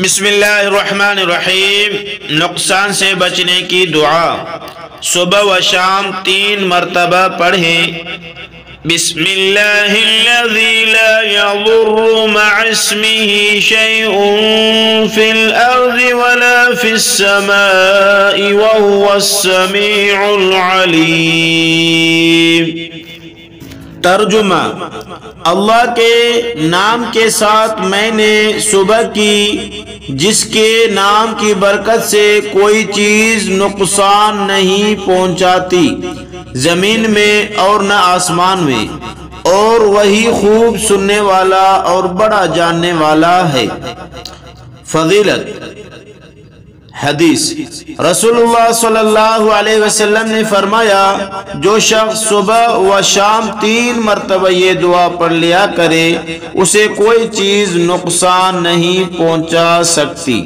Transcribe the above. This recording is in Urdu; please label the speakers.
Speaker 1: بسم اللہ الرحمن الرحیم۔ نقصان سے بچنے کی دعا صبح و شام 3 مرتبہ پڑھیں۔ بسم اللہ الذی لا یضر مع اسمہ شیء فی الارض ولا فی السماء وهو السمیع العلیم۔ ترجمہ: اللہ کے نام کے ساتھ میں نے صبح کی، جس کے نام کی برکت سے کوئی چیز نقصان نہیں پہنچاتی زمین میں اور نہ آسمان میں، اور وہی خوب سننے والا اور بڑا جاننے والا ہے۔ فضیلت حدیث: رسول اللہ صلی اللہ علیہ وسلم نے فرمایا، جو شخص صبح و شام 3 مرتبہ یہ دعا پڑھ لیا کرے، اسے کوئی چیز نقصان نہیں پہنچا سکتی۔